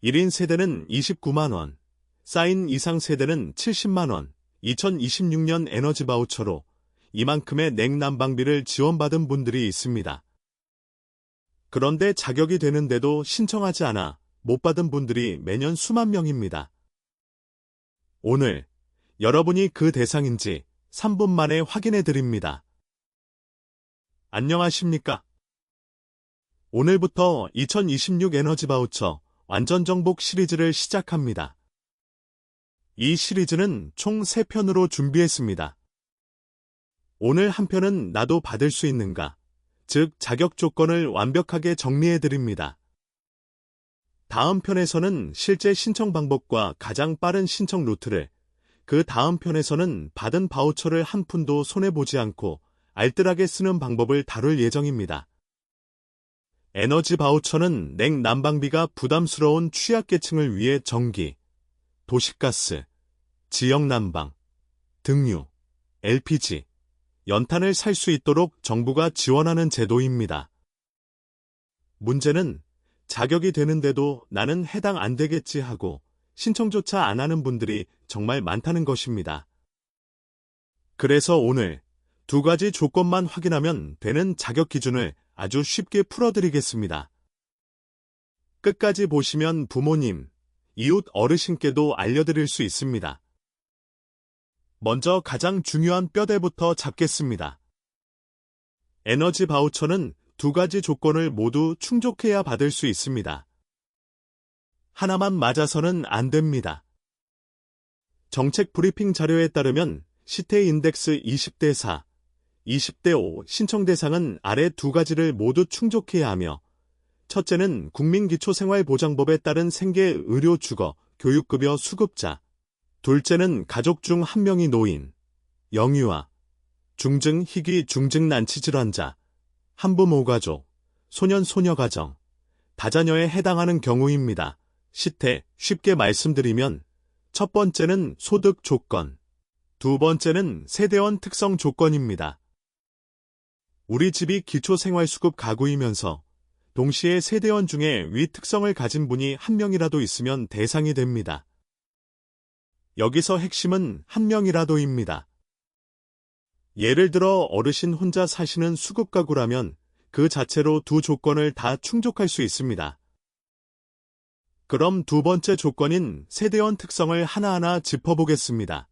1인 세대는 29만원, 쌓인 이상 세대는 70만원, 2026년 에너지 바우처로 이만큼의 냉난방비를 지원받은 분들이 있습니다. 그런데 자격이 되는데도 신청하지 않아 못 받은 분들이 매년 수만 명입니다. 오늘 여러분이 그 대상인지 3분 만에 확인해 드립니다. 안녕하십니까? 오늘부터 2026 에너지 바우처 완전 정복 시리즈를 시작합니다. 이 시리즈는 총 3편으로 준비했습니다. 오늘 한 편은 나도 받을 수 있는가, 즉 자격 조건을 완벽하게 정리해 드립니다. 다음 편에서는 실제 신청 방법과 가장 빠른 신청 루트를, 그 다음 편에서는 받은 바우처를 한 푼도 손해보지 않고 알뜰하게 쓰는 방법을 다룰 예정입니다. 에너지 바우처는 냉난방비가 부담스러운 취약계층을 위해 전기, 도시가스, 지역난방, 등유, LPG, 연탄을 살 수 있도록 정부가 지원하는 제도입니다. 문제는 자격이 되는데도 나는 해당 안 되겠지 하고 신청조차 안 하는 분들이 정말 많다는 것입니다. 그래서 오늘 2가지 조건만 확인하면 되는 자격 기준을 아주 쉽게 풀어드리겠습니다. 끝까지 보시면 부모님, 이웃 어르신께도 알려드릴 수 있습니다. 먼저 가장 중요한 뼈대부터 잡겠습니다. 에너지 바우처는 2가지 조건을 모두 충족해야 받을 수 있습니다. 하나만 맞아서는 안 됩니다. 정책 브리핑 자료에 따르면 시태 인덱스 20대 4, 20대 5 신청 대상은 아래 2가지를 모두 충족해야 하며, 첫째는 국민기초생활보장법에 따른 생계, 의료, 주거, 교육급여 수급자, 둘째는 가족 중 1명이 노인, 영유아, 중증, 희귀, 중증 난치질환자, 한부모 가족, 소년, 소녀 가정, 다자녀에 해당하는 경우입니다. 시태, 쉽게 말씀드리면 첫 번째는 소득 조건, 두 번째는 세대원 특성 조건입니다. 우리 집이 기초생활수급 가구이면서 동시에 세대원 중에 위 특성을 가진 분이 1명이라도 있으면 대상이 됩니다. 여기서 핵심은 1명이라도입니다. 예를 들어 어르신 혼자 사시는 수급가구라면 그 자체로 2 조건을 다 충족할 수 있습니다. 그럼 2번째 조건인 세대원 특성을 하나하나 짚어보겠습니다.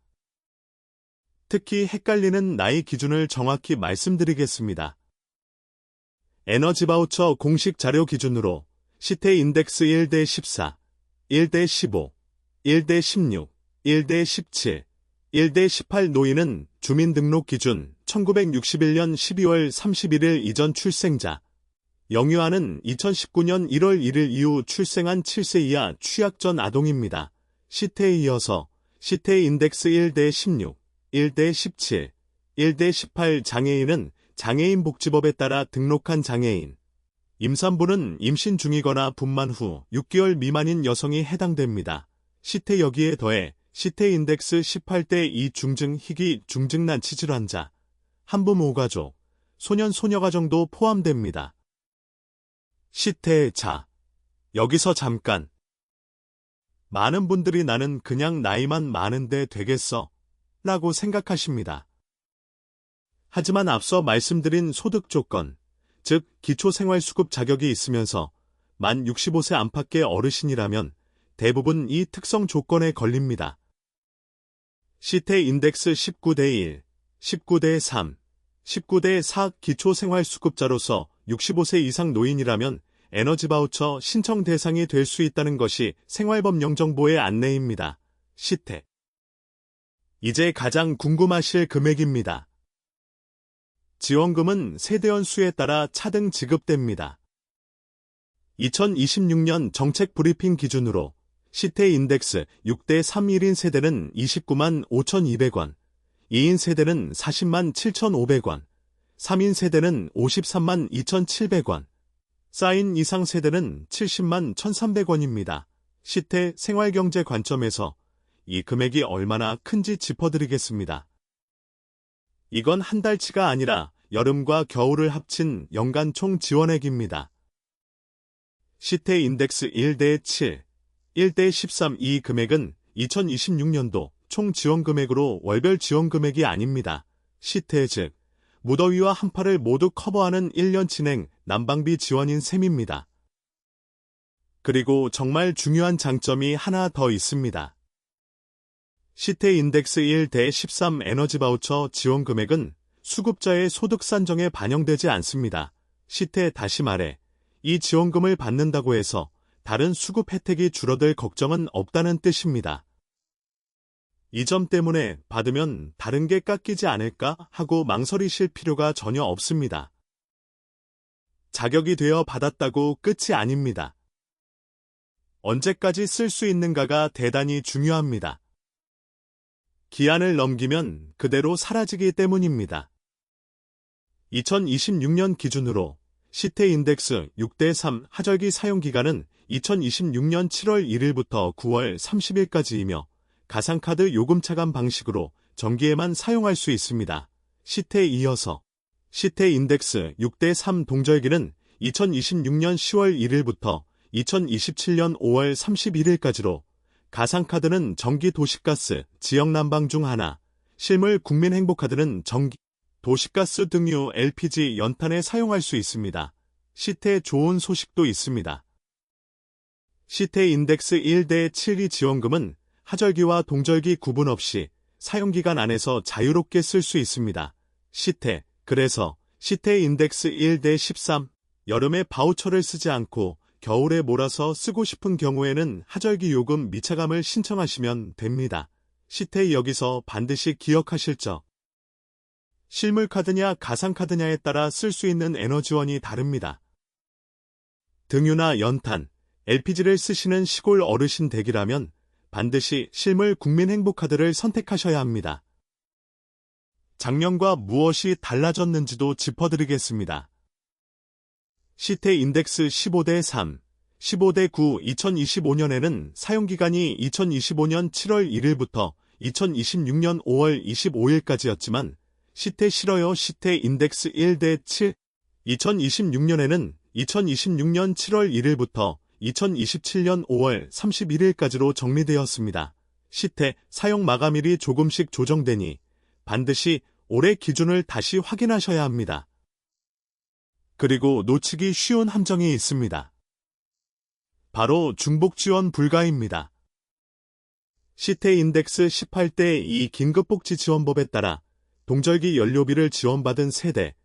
특히 헷갈리는 나이 기준을 정확히 말씀드리겠습니다. 에너지 바우처 공식 자료 기준으로 시태 인덱스 1대 14, 1대 15, 1대 16, 1대 17, 1대 18 노인은 주민등록 기준 1961년 12월 31일 이전 출생자, 영유아는 2019년 1월 1일 이후 출생한 7세 이하 취약전 아동입니다. 시태에 이어서 시태 인덱스 1대 16, 1대 17, 1대 18 장애인은 장애인 복지법에 따라 등록한 장애인, 임산부는 임신 중이거나 분만 후 6개월 미만인 여성이 해당됩니다. 시태 여기에 더해 시태 인덱스 18대 2 중증 희귀 중증 난치질환자, 한부모 가족, 소년 소녀가정도 포함됩니다. 시태 자, 여기서 잠깐. 많은 분들이 나는 그냥 나이만 많은데 되겠어 라고 생각하십니다. 하지만 앞서 말씀드린 소득 조건, 즉 기초생활수급 자격이 있으면서 만 65세 안팎의 어르신이라면 대부분 이 특성 조건에 걸립니다. 시태 인덱스 19대 1, 19대 3, 19대 4 기초생활수급자로서 65세 이상 노인이라면 에너지 바우처 신청 대상이 될 수 있다는 것이 생활법령정보의 안내입니다. 시태. 이제 가장 궁금하실 금액입니다. 지원금은 세대원 수에 따라 차등 지급됩니다. 2026년 정책 브리핑 기준으로 시태 인덱스 6대 3 1인 세대는 29만 5,200원, 2인 세대는 40만 7,500원, 3인 세대는 53만 2,700원, 쌓인 이상 세대는 70만 1,300원입니다. 시태 생활경제 관점에서 이 금액이 얼마나 큰지 짚어드리겠습니다. 이건 한 달치가 아니라 여름과 겨울을 합친 연간 총 지원액입니다. 시태 인덱스 1대 7, 1대 13 이 금액은 2026년도 총 지원 금액으로 월별 지원 금액이 아닙니다. 시태 즉 무더위와 한파를 모두 커버하는 1년 진행 난방비 지원인 셈입니다. 그리고 정말 중요한 장점이 하나 더 있습니다. 시태 인덱스 1대 13 에너지 바우처 지원 금액은 수급자의 소득 산정에 반영되지 않습니다. 시태 다시 말해 이 지원금을 받는다고 해서 다른 수급 혜택이 줄어들 걱정은 없다는 뜻입니다. 이 점 때문에 받으면 다른 게 깎이지 않을까 하고 망설이실 필요가 전혀 없습니다. 자격이 되어 받았다고 끝이 아닙니다. 언제까지 쓸 수 있는가가 대단히 중요합니다. 기한을 넘기면 그대로 사라지기 때문입니다. 2026년 기준으로 시태 인덱스 6대 3 하절기 사용기간은 2026년 7월 1일부터 9월 30일까지이며 가상카드 요금 차감 방식으로 정기에만 사용할 수 있습니다. 시태에 이어서 시태 인덱스 6대 3 동절기는 2026년 10월 1일부터 2027년 5월 31일까지로 가상카드는 전기 도시가스, 지역난방 중 하나, 실물 국민행복카드는 전기, 도시가스 등유 LPG 연탄에 사용할 수 있습니다. 시태 좋은 소식도 있습니다. 시태 인덱스 1대 7이 지원금은 하절기와 동절기 구분 없이 사용기간 안에서 자유롭게 쓸 수 있습니다. 시태, 그래서 시태 인덱스 1대 13, 여름에 바우처를 쓰지 않고 겨울에 몰아서 쓰고 싶은 경우에는 하절기 요금 미차감을 신청하시면 됩니다. 시태 여기서 반드시 기억하실 점. 실물카드냐 가상카드냐에 따라 쓸 수 있는 에너지원이 다릅니다. 등유나 연탄, LPG를 쓰시는 시골 어르신 댁이라면 반드시 실물 국민행복카드를 선택하셔야 합니다. 작년과 무엇이 달라졌는지도 짚어드리겠습니다. 시태 인덱스 15대 3, 15대 9 2025년에는 사용기간이 2025년 7월 1일부터 2026년 5월 25일까지였지만 시태 싫어요 시태 인덱스 1대 7, 2026년에는 2026년 7월 1일부터 2027년 5월 31일까지로 정리되었습니다. 시태 사용 마감일이 조금씩 조정되니 반드시 올해 기준을 다시 확인하셔야 합니다. 그리고 놓치기 쉬운 함정이 있습니다. 바로 중복 지원 불가입니다. 시태 인덱스 18대 2 긴급복지지원법에 따라 동절기 연료비를 지원받은 세대,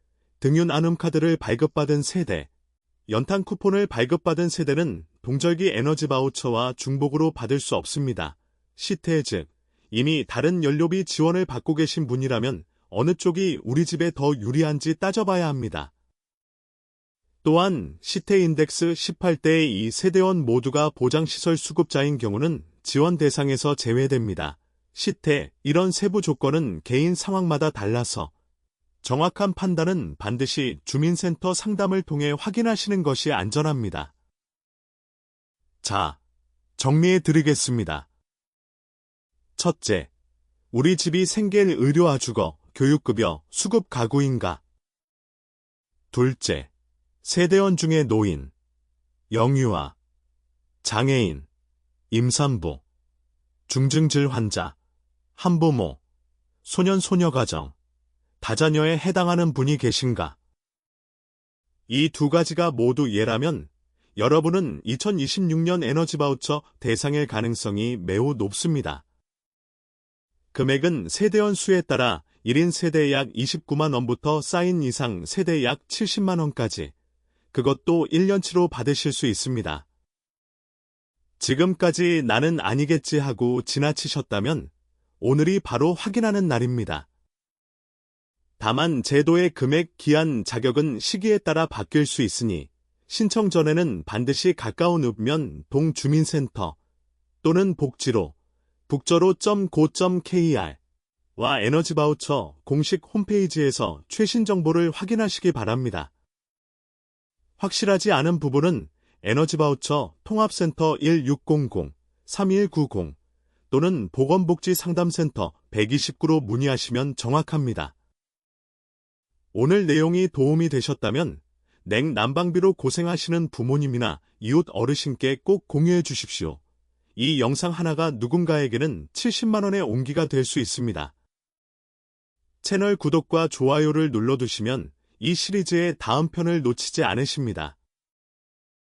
등유 나눔카드를 발급받은 세대, 연탄 쿠폰을 발급받은 세대는 동절기 에너지 바우처와 중복으로 받을 수 없습니다. 시태 즉 이미 다른 연료비 지원을 받고 계신 분이라면 어느 쪽이 우리 집에 더 유리한지 따져봐야 합니다. 또한 시태 인덱스 18대 2 세대원 모두가 보장시설 수급자인 경우는 지원 대상에서 제외됩니다. 시태, 이런 세부 조건은 개인 상황마다 달라서 정확한 판단은 반드시 주민센터 상담을 통해 확인하시는 것이 안전합니다. 자, 정리해 드리겠습니다. 첫째, 우리 집이 생계일 의료아주거, 교육급여, 수급 가구인가? 둘째, 세대원 중에 노인, 영유아, 장애인, 임산부, 중증질 환자, 한부모, 소년-소녀가정, 다자녀에 해당하는 분이 계신가? 이 두 가지가 모두 예라면 여러분은 2026년 에너지 바우처 대상일 가능성이 매우 높습니다. 금액은 세대원 수에 따라 1인 세대 약 29만 원부터 쌓인 이상 세대 약 70만 원까지, 그것도 1년치로 받으실 수 있습니다. 지금까지 나는 아니겠지 하고 지나치셨다면 오늘이 바로 확인하는 날입니다. 다만 제도의 금액, 기한, 자격은 시기에 따라 바뀔 수 있으니 신청 전에는 반드시 가까운 읍면 동주민센터 또는 복지로 북저로.go.kr 와 에너지 바우처 공식 홈페이지에서 최신 정보를 확인하시기 바랍니다. 확실하지 않은 부분은 에너지 바우처 통합센터 1600-3190 또는 보건복지상담센터 129로 문의하시면 정확합니다. 오늘 내용이 도움이 되셨다면 냉난방비로 고생하시는 부모님이나 이웃 어르신께 꼭 공유해 주십시오. 이 영상 하나가 누군가에게는 70만 원의 온기가 될 수 있습니다. 채널 구독과 좋아요를 눌러두시면 이 시리즈의 다음 편을 놓치지 않으십니다.